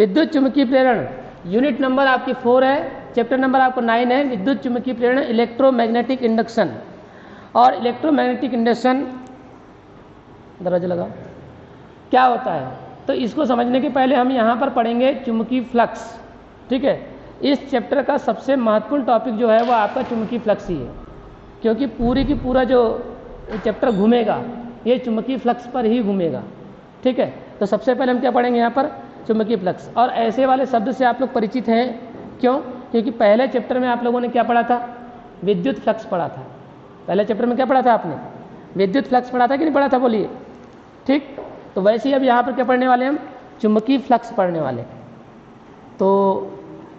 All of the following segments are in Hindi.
विद्युत चुम्बकीय प्रेरण यूनिट नंबर आपकी 4 है, चैप्टर नंबर आपको 9 है, विद्युत चुम्बकीय प्रेरण इलेक्ट्रोमैग्नेटिक इंडक्शन। और इलेक्ट्रोमैग्नेटिक इंडक्शन दरवाजा लगा क्या होता है, तो इसको समझने के पहले हम यहाँ पर पढ़ेंगे चुम्बकीय फ्लक्स। ठीक है, इस चैप्टर का सबसे महत्वपूर्ण टॉपिक जो है वो आपका चुम्बकीय फ्लक्स ही है, क्योंकि पूरी की पूरा जो चैप्टर घूमेगा ये चुम्बकीय फ्लक्स पर ही घूमेगा। ठीक है, तो सबसे पहले हम क्या पढ़ेंगे यहाँ पर चुम्बकीय फ्लक्स। और ऐसे वाले शब्द से आप लोग परिचित हैं, क्यों? क्योंकि पहले चैप्टर में आप लोगों ने क्या पढ़ा था, विद्युत फ्लक्स पढ़ा था। पहले चैप्टर में क्या पढ़ा था आपने, विद्युत फ्लक्स पढ़ा था कि नहीं पढ़ा था, बोलिए। ठीक, तो वैसे ही अब यहाँ पर क्या पढ़ने वाले हम, चुम्बकीय फ्लक्स पढ़ने वाले। तो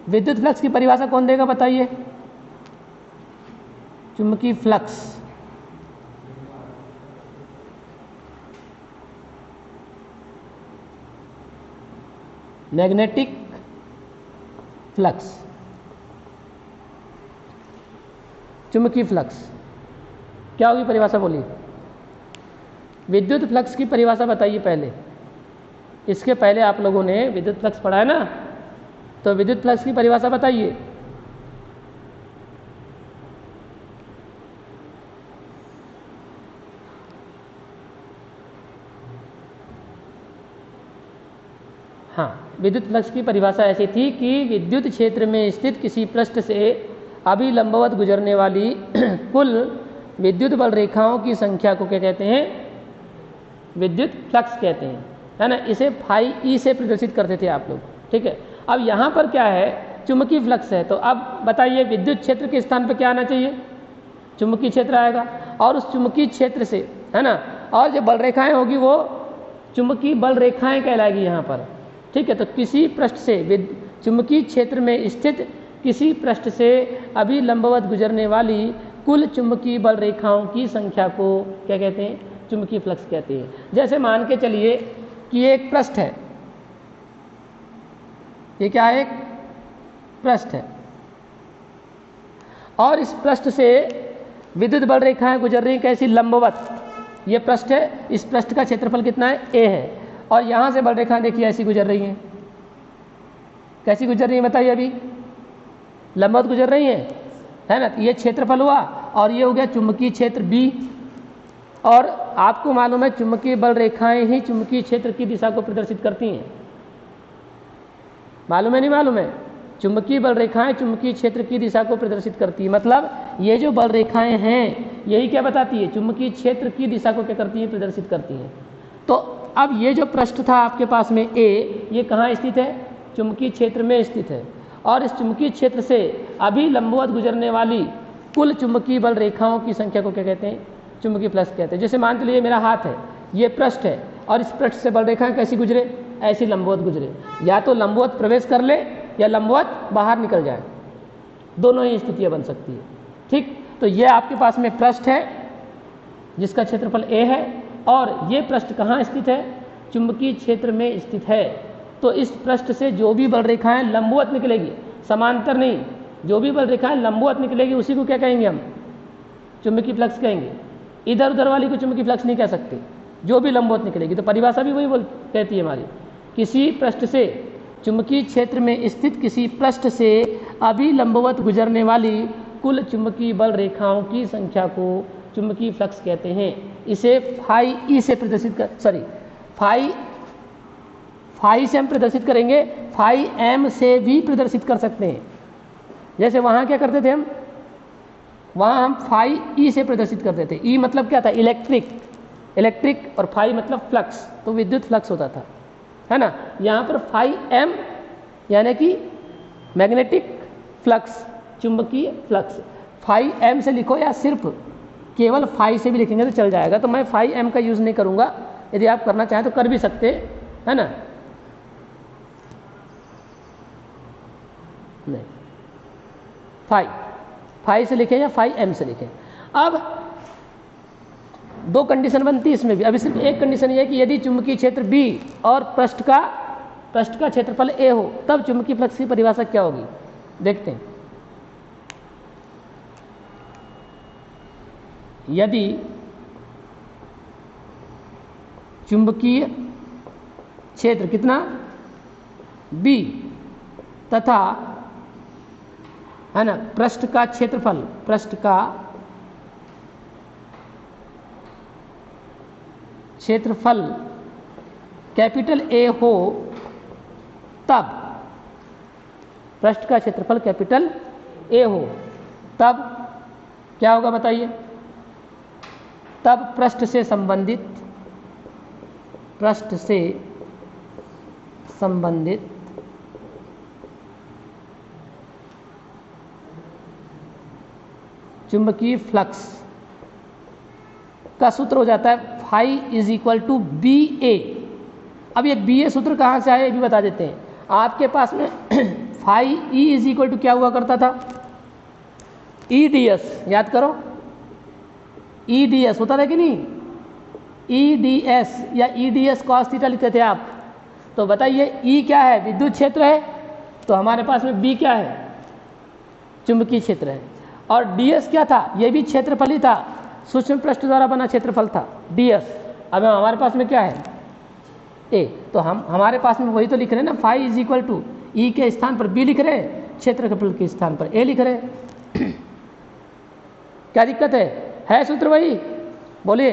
विद्युत फ्लक्स की परिभाषा कौन देगा बताइए? चुम्बकीय फ्लक्स मैग्नेटिक फ्लक्स, चुम्बकीय फ्लक्स क्या होगी परिभाषा, बोलिए। विद्युत फ्लक्स की परिभाषा बताइए पहले। इसके पहले आप लोगों ने विद्युत फ्लक्स पढ़ा है ना, तो विद्युत फ्लक्स की परिभाषा बताइए। हाँ, विद्युत फ्लक्स की परिभाषा ऐसी थी कि विद्युत क्षेत्र में स्थित किसी पृष्ठ से अभिलंबवत गुजरने वाली कुल विद्युत बल रेखाओं की संख्या को क्या कहते हैं, विद्युत फ्लक्स कहते हैं, है ना। इसे फाई ई से प्रदर्शित करते थे आप लोग। ठीक है, अब यहाँ पर क्या है, चुम्बकीय फ्लक्स है, तो अब बताइए विद्युत क्षेत्र के स्थान पर क्या आना चाहिए, चुम्बकीय क्षेत्र आएगा। और उस चुम्बकीय क्षेत्र से, है ना, और जो बल रेखाएं होगी वो चुम्बकीय बल रेखाएं कहलाएगी यहाँ पर। ठीक है, तो किसी पृष्ठ से चुम्बकीय क्षेत्र में स्थित किसी पृष्ठ से अभिलंबवत गुजरने वाली कुल चुम्बकीय बल रेखाओं की संख्या को क्या कहते हैं, चुम्बकीय फ्लक्स कहते हैं। जैसे मान के चलिए कि ये एक पृष्ठ है, ये क्या है, एक पृष्ठ है, और इस पृष्ठ से विद्युत बल रेखाएं गुजर रही हैं कैसी, लंबवत। ये पृष्ठ है, इस पृष्ठ का क्षेत्रफल कितना है, ए है, और यहाँ से बल रेखाएं देखिए ऐसी गुजर रही हैं। कैसी गुजर रही है बताइए, अभी लंबवत गुजर रही हैं, है ना। ये क्षेत्रफल हुआ और ये हो गया चुम्बकीय क्षेत्र बी। और आपको मालूम है चुम्बकीय बल रेखाएं ही चुम्बकीय क्षेत्र की दिशा को प्रदर्शित करती हैं, मालूम है नहीं मालूम है, चुम्बकीय बल रेखाएं चुम्बकीय क्षेत्र की दिशा को प्रदर्शित करती है। मतलब ये जो बल रेखाएं हैं यही क्या बताती है, चुम्बकीय क्षेत्र की दिशा को क्या करती है, प्रदर्शित करती हैं। तो अब ये जो पृष्ठ था आपके पास में ए, ये कहाँ स्थित है, चुम्बकीय क्षेत्र में स्थित है, और इस चुम्बकीय क्षेत्र से अभी लंबवत गुजरने वाली कुल चुम्बकीय बल रेखाओं की संख्या को क्या कहते हैं, चुम्बकीय फ्लक्स कहते हैं। जैसे मान के लिए मेरा हाथ है, ये पृष्ठ है, और इस पृष्ठ से बल रेखाएं कैसी गुजरे, ऐसी लंबवत गुजरे, या तो लंबवत प्रवेश कर ले या लंबवत बाहर निकल जाए, दोनों ही स्थितियां बन सकती है। ठीक, तो ये आपके पास में पृष्ठ है जिसका क्षेत्रफल ए है, और ये पृष्ठ कहाँ स्थित है, चुम्बकीय क्षेत्र में स्थित है। तो इस पृष्ठ से जो भी बल रेखाएं लंबवत निकलेगी, समांतर नहीं, जो भी बल रेखाएं लंबवत निकलेगी उसी को क्या कहेंगे हम, चुम्बकीय फ्लक्स कहेंगे। इधर उधर वाली को चुम्बकीय फ्लक्स नहीं कह सकते, जो भी लंबवत निकलेगी। तो परिभाषा भी वही कहती है हमारी, किसी पृष्ठ से चुम्बकीय क्षेत्र में स्थित किसी पृष्ठ से अभी लंबवत गुजरने वाली कुल चुम्बकीय बल रेखाओं की संख्या को चुम्बकीय फ्लक्स कहते हैं। इसे फाई ई से प्रदर्शित कर, सॉरी फाई से हम प्रदर्शित करेंगे, फाई एम से भी प्रदर्शित कर सकते हैं। जैसे वहाँ क्या करते थे हम, वहाँ हम फाई ई से प्रदर्शित करते थे। ई मतलब क्या था, इलेक्ट्रिक, और फाई मतलब फ्लक्स, तो विद्युत फ्लक्स होता था, है ना। यहाँ पर फाई एम यानी कि मैग्नेटिक फ्लक्स, चुंबकीय फ्लक्स। फाई एम से लिखो या सिर्फ केवल फाई से भी लिखेंगे तो चल जाएगा। तो मैं फाई एम का यूज़ नहीं करूँगा, यदि आप करना चाहें तो कर भी सकते, है ना। नहीं, फाई से लिखें या फाई एम से लिखें। अब दो कंडीशन बनती है इसमें भी। अभी सिर्फ एक कंडीशन ये है कि यदि चुंबकीय क्षेत्र बी और पृष्ठ का क्षेत्रफल ए हो, तब चुंबकीय फ्लक्स की परिभाषा क्या होगी, देखते हैं। यदि चुंबकीय क्षेत्र कितना बी तथा, है ना, पृष्ठ का क्षेत्रफल, पृष्ठ का क्षेत्रफल कैपिटल ए हो, तब पृष्ठ का क्षेत्रफल कैपिटल ए हो, तब क्या होगा बताइए? तब पृष्ठ से संबंधित चुंबकीय फ्लक्स का सूत्र हो जाता है phi is equal to B A. अब ये बी ए सूत्र कहाँ से आया ये भी बता देते हैं। आपके पास में phi E is equal to क्या हुआ करता था? ई डी एस, याद करो, ई डी एस होता था कि नहीं? ई डी एस या ई डी एस कॉस थीटा लिखते थे आप। तो बताइए ई क्या है? विद्युत क्षेत्र है, तो हमारे पास में बी क्या है? चुंबकीय क्षेत्र है। और डी एस क्या था? ये भी क्षेत्रफल ही था, सूक्ष्म पृष्ठ द्वारा बना क्षेत्रफल था डी एस। अब हमारे पास में क्या है? ए। तो हम हमारे पास में वही तो लिख रहे हैं ना, फाई इज इक्वल टू ई के स्थान पर बी लिख रहे हैं, क्षेत्रफल के स्थान पर ए लिख रहे हैं। क्या दिक्कत है सूत्र वही? बोलिए,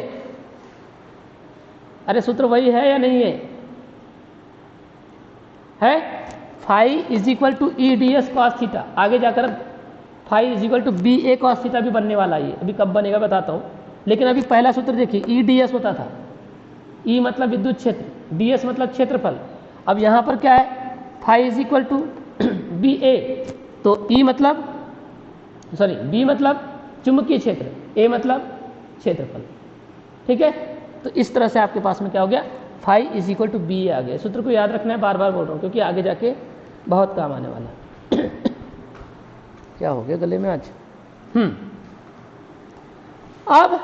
अरे सूत्र वही है या नहीं है? है phi is equal to E D S cos theta. आगे जाकर phi is equal to B A cos theta भी बनने वाला है, अभी कब बनेगा बताता हूँ। लेकिन अभी पहला सूत्र देखिए, ई डी एस होता था, ई मतलब विद्युत क्षेत्र, डी एस मतलब क्षेत्रफल। अब यहाँ पर क्या है? Phi is equal to B A, तो ई मतलब सॉरी बी मतलब चुंबकीय क्षेत्र, ए मतलब क्षेत्रफल। ठीक है, तो इस तरह से आपके पास में क्या हो गया? Phi is equal to B आ गया। सूत्र को याद रखना है, बार बार बोल रहा हूँ क्योंकि आगे जाके बहुत काम आने वाला है। क्या हो गया गले में आज? अब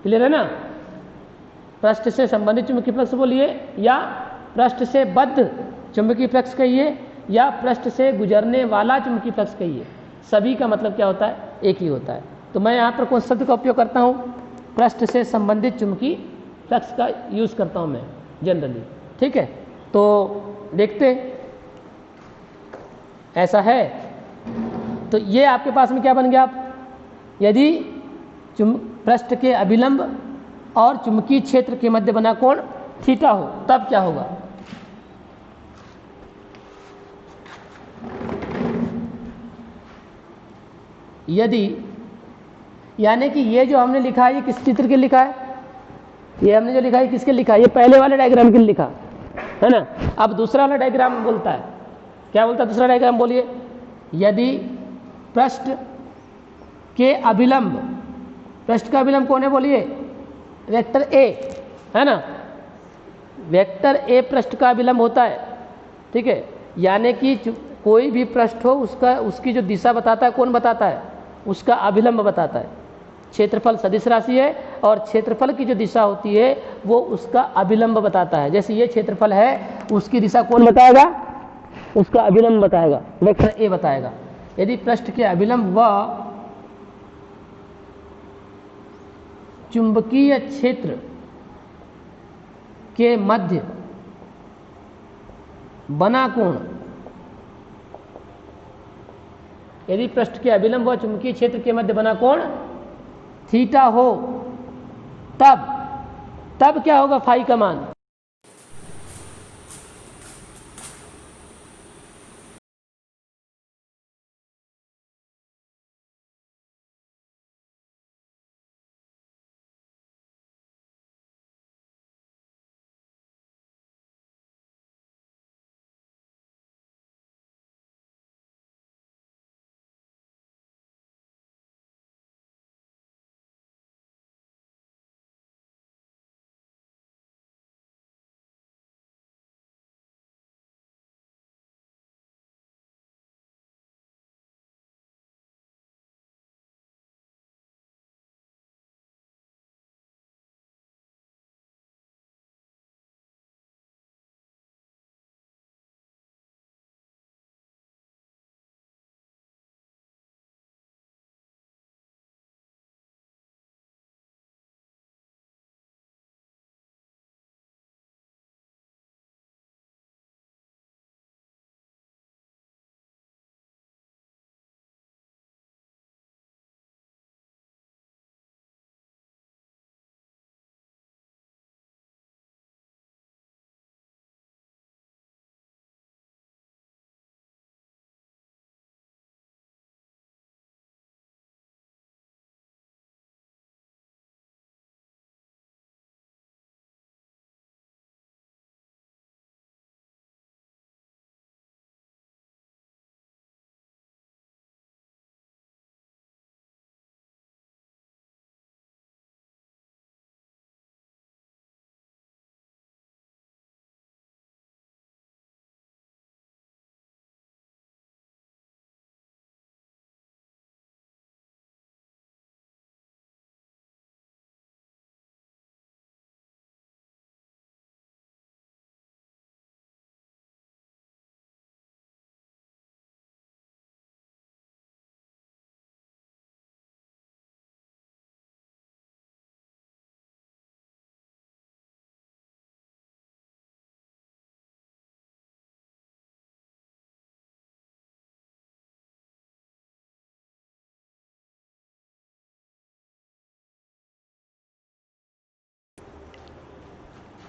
क्लियर है ना? पृष्ठ से संबंधित चुंबकीय फ्लक्स बोलिए, या पृष्ठ से बद्ध चुंबकीय फ्लक्स कहिए, या पृष्ठ से गुजरने वाला चुंबकीय फ्लक्स कहिए, सभी का मतलब क्या होता है? एक ही होता है। तो मैं यहाँ पर कौन शब्द का उपयोग करता हूँ? पृष्ठ से संबंधित चुंबकीय फ्लक्स का यूज़ करता हूँ मैं जनरली। ठीक है, तो देखते ऐसा है। तो ये आपके पास में क्या बन गया? यदि पृष्ठ के अभिलंब और चुंबकीय क्षेत्र के मध्य बना कोण थीटा हो, तब क्या होगा? यदि, यानी कि ये जो हमने लिखा है ये किस चित्र के लिखा है? ये हमने जो लिखा है किसके लिखा है? ये पहले वाले डायग्राम के लिए लिखा है ना। अब दूसरा वाला डायग्राम बोलता है, क्या बोलता है दूसरा डायग्राम? बोलिए, यदि पृष्ठ के अभिलंब, पृष्ठ का अभिलंब कौन है? बोलिए, वेक्टर ए, है ना। वेक्टर ए पृष्ठ का अभिलंब होता है। ठीक है, यानी कि कोई भी पृष्ठ हो उसकी जो दिशा बताता है, कौन बताता है? उसका अभिलंब बताता है। क्षेत्रफल सदिश राशि है और क्षेत्रफल की जो दिशा होती है वो उसका अभिलंब बताता है। जैसे ये क्षेत्रफल है, उसकी दिशा कौन बताएगा? उसका अभिलंब बताएगा, वेक्टर ए बताएगा। यदि पृष्ठ के अभिलंब व चुंबकीय क्षेत्र के मध्य बना कोण, यदि पृष्ठ के अभिलंब व चुंबकीय क्षेत्र के मध्य बना कोण थीटा हो, तब क्या होगा फाई का मान?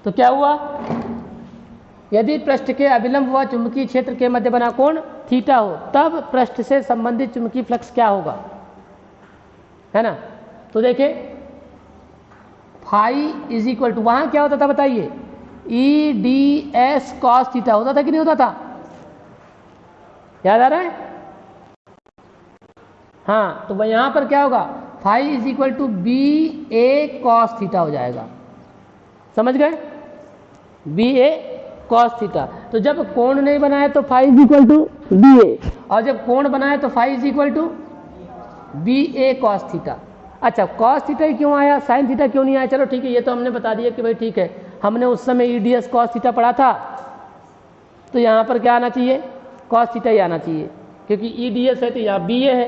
तो क्या हुआ, यदि पृष्ठ के अभिलंब व चुंबकीय क्षेत्र के मध्य बना कोण थीटा हो तब पृष्ठ से संबंधित चुंबकीय फ्लक्स क्या होगा, है ना। तो देखिए फाई इज इक्वल टू, वहां क्या होता था बताइए, ई डी एस कॉस थीटा होता था कि नहीं होता था, याद आ रहा है। हाँ, तो यहां पर क्या होगा, phi is equal to B A cos theta हो जाएगा, समझ गए, बी ए कॉस थीटा। तो जब कोण नहीं बनाया तो phi is equal to B A, और जब कोण बनाया तो phi is equal to B A cos theta. अच्छा, कॉस थीटा ही क्यों आया, साइन थीटा क्यों नहीं आया, चलो ठीक है, ये तो हमने बता दिया कि भाई ठीक है, हमने उस समय ई डी एस कॉस थीटा पढ़ा था, तो यहाँ पर क्या आना चाहिए, कॉस थीटा ही आना चाहिए, क्योंकि ई डी एस है तो यहाँ बी ए है,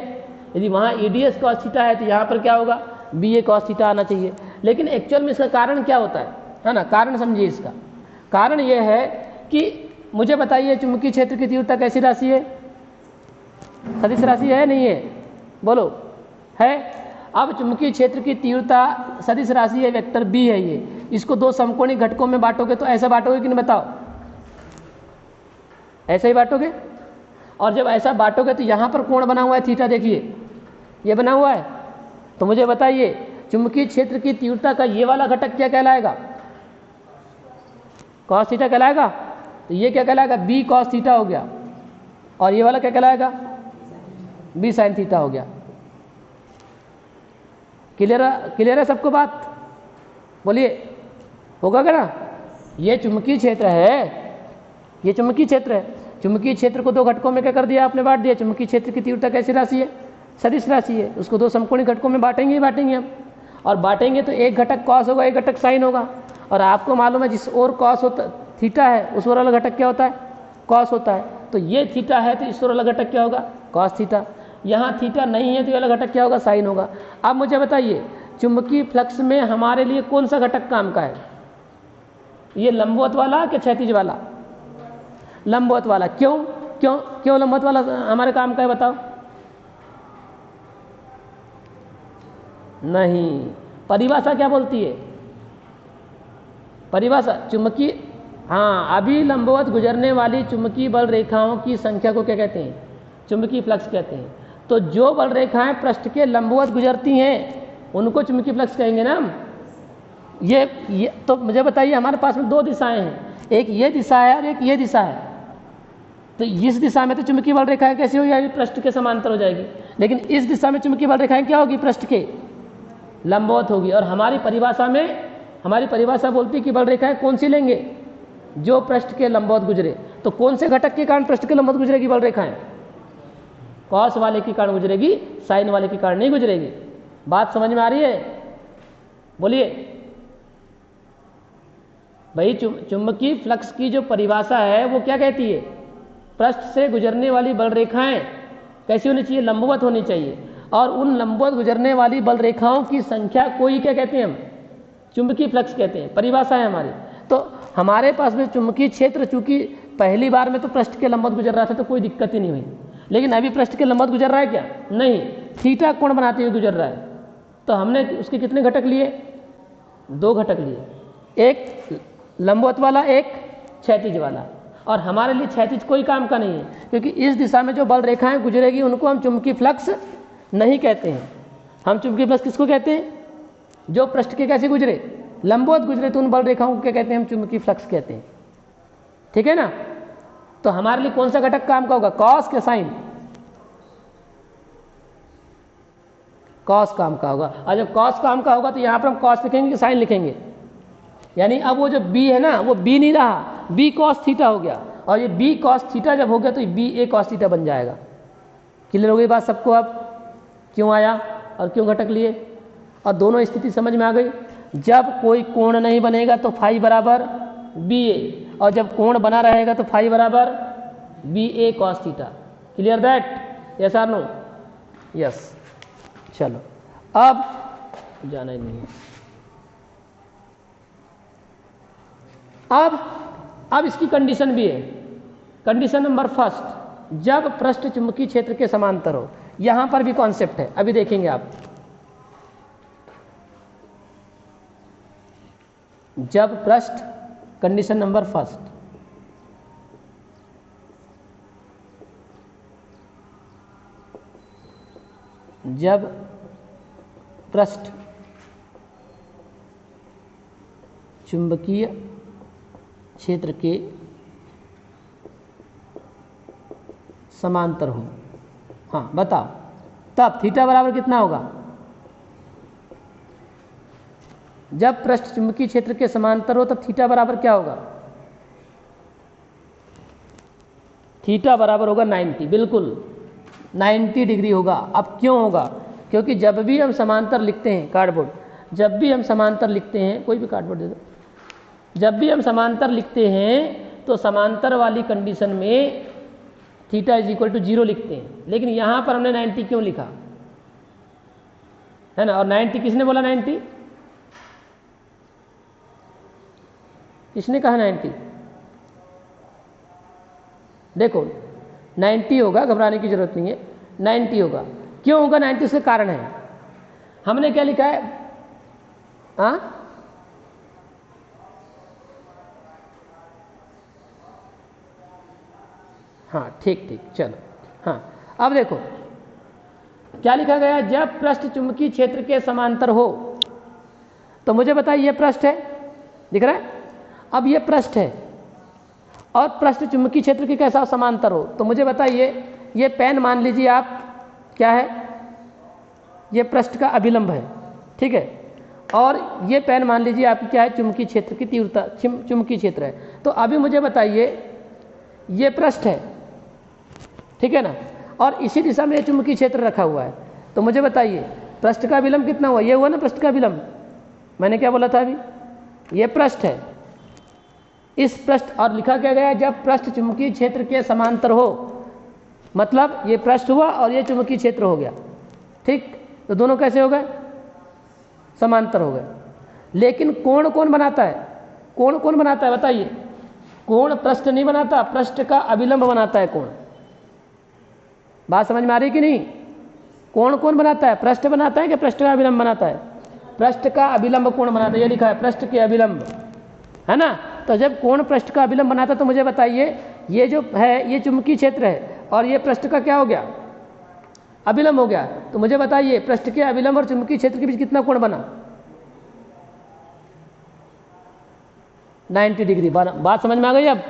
यदि वहाँ ई डी एस कॉस थीटा है तो यहाँ पर क्या होगा, बी ए कॉस थीटा आना चाहिए। लेकिन एक्चुअल में इसका कारण क्या होता है ना, कारण समझिए। इसका कारण यह है कि मुझे बताइए चुंबकीय क्षेत्र की तीव्रता कैसी राशि है, सदिश राशि है नहीं है, बोलो, है। अब चुंबकीय क्षेत्र की तीव्रता सदिश राशि है, वेक्टर बी है ये, इसको दो समकोणी घटकों में बांटोगे तो ऐसा बांटोगे कि नहीं, बताओ, ऐसा ही बांटोगे। और जब ऐसा बांटोगे तो यहाँ पर कोण बना हुआ है थीटा, देखिए ये बना हुआ है, तो मुझे बताइए चुंबकीय क्षेत्र की तीव्रता का ये वाला घटक क्या कहलाएगा, कॉस थीटा कहलाएगा। तो ये क्या कहलाएगा, बी कॉस थीटा हो गया, और ये वाला क्या कहलाएगा, बी साइन थीटा हो गया। क्लियर है सबको बात, बोलिए, होगा क्या ना। ये चुंबकीय क्षेत्र है, ये चुंबकीय क्षेत्र है, चुंबकीय क्षेत्र को दो घटकों में क्या कर दिया आपने, बांट दिया। चुंबकीय क्षेत्र की तीव्रता कैसी राशि है, सदिश राशि है, उसको दो समकोणी घटकों में बांटेंगे ही बांटेंगे हम, और बांटेंगे तो एक घटक कॉस होगा, एक घटक साइन होगा, और आपको मालूम है जिस ओर कॉस होता थीटा है उस ओर वाला घटक क्या होता है, कॉस होता है। तो ये थीटा है तो इस ओर वाला घटक क्या होगा, कॉस थीटा। यहाँ थीटा नहीं है तो ये वाला घटक क्या होगा, साइन होगा। अब मुझे बताइए चुंबकीय फ्लक्स में हमारे लिए कौन सा घटक काम का है, ये लंबवत वाला कि क्षैतिज वाला, लंबवत वाला। क्यों क्यों क्यों लंबवत वाला हमारे काम का है, बताओ। नहीं, परिभाषा क्या बोलती है, परिभाषा चुंबकीय, हाँ, अभी लंबवत गुजरने वाली चुंबकीय बल रेखाओं की संख्या को क्या कहते हैं, चुंबकीय फ्लक्स कहते हैं। तो जो बल रेखाएं पृष्ठ के लंबवत गुजरती हैं उनको चुंबकीय फ्लक्स कहेंगे ना हम। ये तो मुझे बताइए, हमारे पास में दो दिशाएं हैं, एक ये दिशा है और एक ये दिशा है। तो इस दिशा में तो चुंबकीय बल रेखाएं कैसी हो जाएगी, पृष्ठ के समांतर हो जाएगी, लेकिन इस दिशा में चुंबकीय बल रेखाएं क्या होगी, पृष्ठ के लंबवत होगी। और हमारी परिभाषा बोलती है कि बल रेखाएं कौन सी लेंगे, जो पृष्ठ के लंबवत गुजरे। तो कौन से घटक के कारण पृष्ठ के लंबवत गुजरेगी बल रेखाएं, कॉस वाले के कारण गुजरेगी, साइन वाले के कारण नहीं गुजरेगी। बात समझ में आ रही है, बोलिए भाई। चुंबकीय फ्लक्स की जो परिभाषा है वो क्या कहती है, पृष्ठ से गुजरने वाली बल रेखाएं कैसी होनी चाहिए, लंबवत होनी चाहिए, और उन लंबवत गुजरने वाली बल रेखाओं की संख्या को ही क्या कहते हैं हम, चुंबकीय फ्लक्स कहते हैं, परिभाषा है हमारी। तो हमारे पास में चुंबकीय क्षेत्र, चूंकि पहली बार में तो पृष्ठ के लंबवत गुजर रहा था तो कोई दिक्कत ही नहीं हुई, लेकिन अभी पृष्ठ के लंबवत गुजर रहा है क्या, नहीं, थीटा कोण बनाते हुए गुजर रहा है। तो हमने उसके कितने घटक लिए, दो घटक लिए, एक लंबवत वाला, एक क्षैतिज वाला। और हमारे लिए क्षैतिज कोई काम का नहीं है, क्योंकि इस दिशा में जो बल रेखाएं गुजरेगी उनको हम चुंबकीय फ्लक्स नहीं कहते हैं। हम चुंबकीय फ्लक्स किसको कहते हैं, जो पृष्ठ के कैसे गुजरे, लंबवत गुजरे, तो उन बल रेखाओं को क्या कहते हैं, हम चुंबकीय फ्लक्स कहते हैं, ठीक है ना। तो हमारे लिए कौन सा घटक काम का होगा, कॉस के साइन, कॉस काम का होगा। और जब कॉस काम का होगा तो यहां पर हम कॉस लिखेंगे कि साइन लिखेंगे, यानी अब वो जो बी है ना, वो बी नहीं रहा, बी कॉस थीटा हो गया, और ये बी कॉस थीटा जब हो गया तो बी ए कॉस थीटा बन जाएगा। क्लियर हो गई बात सबको, अब क्यों आया और क्यों घटक लिए, और दोनों स्थिति समझ में आ गई। जब कोई कोण नहीं बनेगा तो फाई बराबर बी ए, और जब कोण बना रहेगा तो फाई बराबर B A cos theta. Clear that, yes और नो, यस। चलो अब जाना ही नहीं है। अब इसकी कंडीशन भी है, कंडीशन नंबर फर्स्ट, जब पृष्ठ चुंबकीय क्षेत्र के समांतर हो। यहां पर भी कॉन्सेप्ट है, अभी देखेंगे आप। जब पृष्ठ कंडीशन नंबर फर्स्ट, जब पृष्ठ चुंबकीय क्षेत्र के समांतर हो। हाँ बताओ, तब थीटा बराबर कितना होगा? जब पृष्ठ चुंबकीय क्षेत्र के समांतर हो तब थीटा बराबर क्या होगा? थीटा बराबर होगा 90, बिल्कुल 90 डिग्री होगा। अब क्यों होगा? क्योंकि जब भी हम समांतर लिखते हैं, कार्डबोर्ड, जब भी हम समांतर लिखते हैं, कोई भी कार्डबोर्ड दे दो, जब भी हम समांतर लिखते हैं तो समांतर वाली कंडीशन में थीटा इज इक्वल टू 0 लिखते हैं। लेकिन यहां पर हमने 90 क्यों लिखा है ना? और 90 किसने बोला? 90 किसने कहा? 90 देखो 90 होगा, घबराने की जरूरत नहीं है, 90 होगा। क्यों होगा 90? उसका कारण है, हमने क्या लिखा है? हाँ ठीक ठीक, चलो। हाँ अब देखो क्या लिखा गया, जब पृष्ठ चुंबकीय क्षेत्र के समांतर हो। तो मुझे बताइए, ये पृष्ठ है, दिख रहा है? अब ये पृष्ठ है और पृष्ठ चुंबकीय क्षेत्र के कैसा समांतर हो। तो मुझे बताइए, ये पेन मान लीजिए आप क्या है, ये पृष्ठ का अभिलंब है, ठीक है, और ये पेन मान लीजिए आपकी क्या है, चुंबकीय क्षेत्र की तीव्रता, चुंबकीय क्षेत्र है। तो अभी मुझे बताइए, ये पृष्ठ है, ठीक है ना, और इसी दिशा में ये चुंबकीय क्षेत्र रखा हुआ है। तो मुझे बताइए पृष्ठ का अभिलंब कितना हुआ? ये हुआ ना पृष्ठ का अभिलंब, मैंने क्या बोला था अभी? ये पृष्ठ है, इस पृष्ठ, और लिखा क्या गया, जब पृष्ठ चुंबकीय क्षेत्र के समांतर हो, मतलब ये पृष्ठ हुआ और ये चुंबकीय क्षेत्र हो गया, ठीक। तो दोनों कैसे हो गए? समांतर हो गए। लेकिन कोण कौन बनाता है? कोण कौन बनाता है बताइए? कोण पृष्ठ नहीं बनाता, पृष्ठ का अभिलंब बनाता है कोण। बात समझ में आ रही कि नहीं? कोण कौन बनाता है? पृष्ठ बनाता है कि पृष्ठ का अभिलंब बनाता है? पृष्ठ का अभिलंब कोण बनाता है, ये लिखा है पृष्ठ के अभिलंब, है ना। तो जब कोण पृष्ठ का अभिलंब बनाता है तो मुझे बताइए, ये जो है ये चुंबकीय क्षेत्र है और ये पृष्ठ का क्या हो गया? अभिलंब हो गया। तो मुझे बताइए पृष्ठ के अभिलंब और चुंबकीय क्षेत्र के बीच कितना कोण बना? 90 डिग्री। बात समझ में आ गई? अब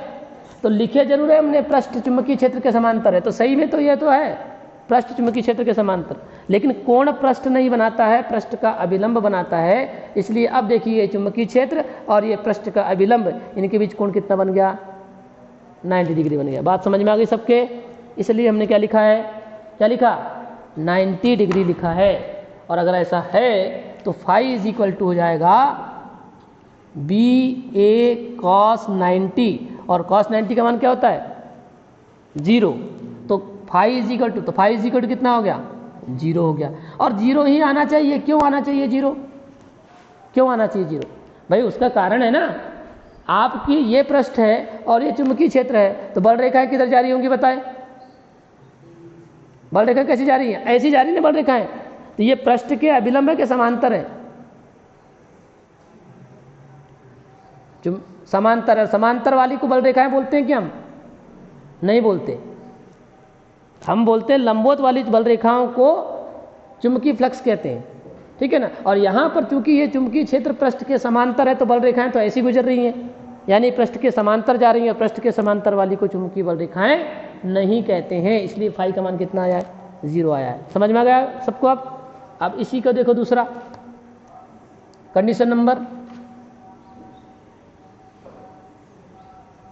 तो लिखे जरूर है हमने पृष्ठ चुंबकीय क्षेत्र के समांतर है, तो सही में तो ये तो है पृष्ठ चुंबकीय क्षेत्र के समांतर, लेकिन कोण पृष्ठ नहीं बनाता है, पृष्ठ का अभिलंब बनाता है। इसलिए अब देखिए चुंबकीय क्षेत्र और ये पृष्ठ का अभिलंब, इनके बीच कोण कितना बन गया? 90 डिग्री बन गया। बात समझ में आ गई सबके? इसलिए हमने क्या लिखा है? क्या लिखा? 90 डिग्री लिखा है। और अगर ऐसा है तो फाई इज इक्वल टू हो जाएगा बी ए कॉस 90, और कॉस 90 का मान क्या होता है? 0। तो फाई इज इक्वल टू, तो फाई इज इक्वल टू कितना हो गया? 0 हो गया। और 0 ही आना चाहिए। क्यों आना चाहिए 0? क्यों आना चाहिए 0? भाई उसका कारण है ना, आपकी ये पृष्ठ है और ये चुंबकीय क्षेत्र है, तो बल रेखाएं किधर जा रही होंगी बताएं? बल रेखाएं कैसी जा रही हैं? ऐसी जा रही है ना बल रेखाएं। तो ये पृष्ठ के अभिलंब है कि समांतर है? समांतर है। समांतर वाली को बल रेखाएं बोलते हैं कि हम नहीं बोलते? हम बोलते हैं लंबवत वाली बल रेखाओं को चुंबकीय फ्लक्स कहते हैं, ठीक है ना। और यहाँ पर चूंकि ये चुंबकीय क्षेत्र पृष्ठ के समांतर है तो बल रेखाएं तो ऐसी गुजर रही हैं, यानी पृष्ठ के समांतर जा रही हैं, और पृष्ठ के समांतर वाली को चुंबकीय बल रेखाएं नहीं कहते हैं। इसलिए फाई का मान कितना आया है? 0 आया है। समझ में आ गया सबको? अब इसी को देखो, दूसरा कंडीशन नंबर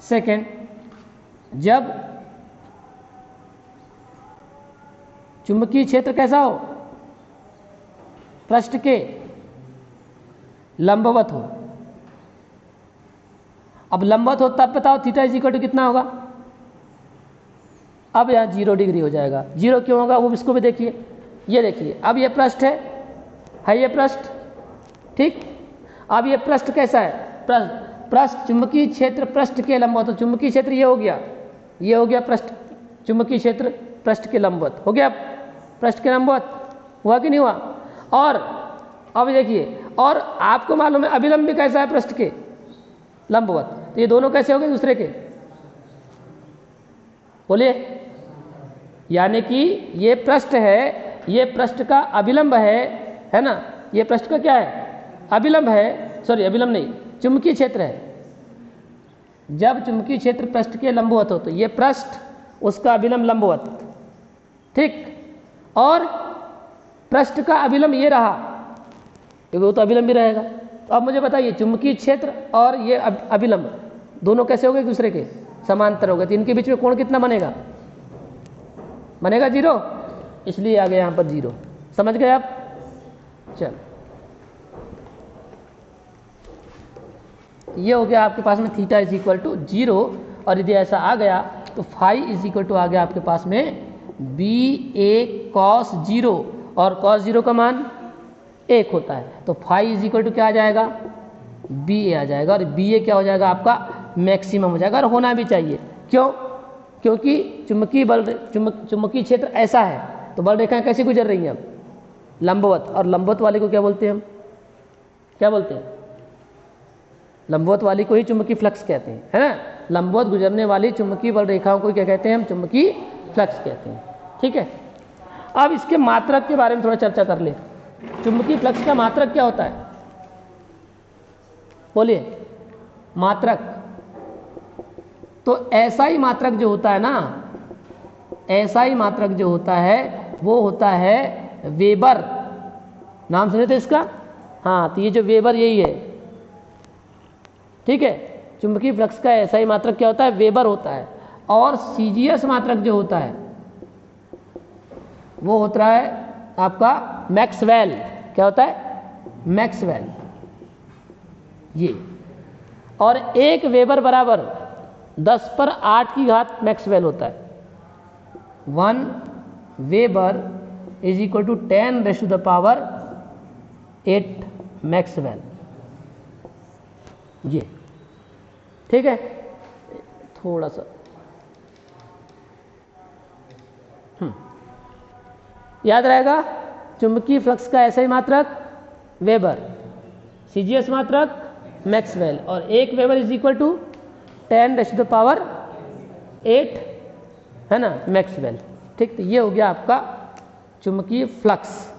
सेकेंड, जब चुंबकीय क्षेत्र कैसा हो? पृष्ठ के लंबवत हो। अब लंबवत हो तब बताओ थीटा इज इक्वल टू कितना होगा? अब यहाँ 0 डिग्री हो जाएगा। 0 क्यों होगा वो इसको भी देखिए। ये देखिए, अब ये पृष्ठ है ये पृष्ठ, ठीक। अब ये पृष्ठ कैसा है? पृष्ठ चुंबकीय क्षेत्र पृष्ठ के लंबवत। तो चुंबकीय क्षेत्र ये हो गया पृष्ठ, चुंबकीय क्षेत्र पृष्ठ के लंबवत हो गया। पृष्ठ के लंबवत हुआ कि नहीं हुआ? और अब देखिए, और आपको मालूम है अभिलंब भी कैसा है? पृष्ठ के लंबवत। तो ये दोनों कैसे हो गए दूसरे के, बोलिए। यानी कि ये पृष्ठ है, ये पृष्ठ का अभिलंब है ना, ये पृष्ठ का क्या है, अभिलंब है, सॉरी अभिलंब नहीं, चुंबकीय क्षेत्र है। जब चुंबकीय क्षेत्र पृष्ठ के लंबवत हो तो ये पृष्ठ उसका अभिलंब लंबवत, ठीक। और पृष्ठ का अभिलंब ये रहा, वो तो अभिलंब भी रहेगा। तो अब मुझे बताइए चुंबकीय क्षेत्र और ये अभिलंब दोनों कैसे हो गए दूसरे के, समांतर हो गए, तो इनके बीच में कोण कितना बनेगा, बनेगा 0, इसलिए आ गया यहाँ पर 0। समझ गए आप? चल, ये हो गया आपके पास में थीटा इज इक्वल टू 0, और यदि ऐसा आ गया तो फाई इज इक्वल टू आ गया आपके पास में BA cos 0, और cos 0 का मान 1 होता है, तो फाई इज इक्वल टू क्या आ जाएगा, BA आ जाएगा, और BA क्या हो जाएगा आपका मैक्सिमम हो जाएगा, और होना भी चाहिए। क्यों? क्योंकि चुंबकीय क्षेत्र ऐसा है, तो बल रेखाएं कैसे गुजर रही हैं अब, लंबवत, और लंबवत वाले को क्या बोलते हैं हम, क्या बोलते हैं, लंबवत वाली को ही चुंबकीय फ्लक्स कहते हैं, है ना। लंबवत गुजरने वाली चुंबकीय बल रेखाओं को क्या कहते हैं हम, चुंबकीय फ्लक्स कहते हैं, ठीक है। अब इसके मात्रक के बारे में थोड़ा चर्चा कर ले। चुंबकीय फ्लक्स का मात्रक क्या होता है, बोलिए, मात्रक। तो एसआई मात्रक जो होता है ना, एसआई मात्रक जो होता है वो होता है वेबर, नाम सुने थे इसका, हाँ, तो ये जो वेबर यही है, ठीक है। चुंबकीय फ्लक्स का एसआई मात्रक क्या होता है, वेबर होता है। और सीजीएस मात्रक जो होता है वो होता है आपका मैक्सवेल, क्या होता है, मैक्सवेल, ये। और 1 वेबर बराबर 10⁸ मैक्सवेल होता है। 1 weber is equal to 10⁸ maxwell, ये, ठीक है। थोड़ा सा याद रहेगा, चुंबकीय फ्लक्स का एसआई मात्रक वेबर, सीजीएस मात्रक मैक्सवेल, और 1 वेबर इज इक्वल टू 10⁸ है ना, मैक्सवेल, ठीक। तो ये हो गया आपका चुंबकीय फ्लक्स।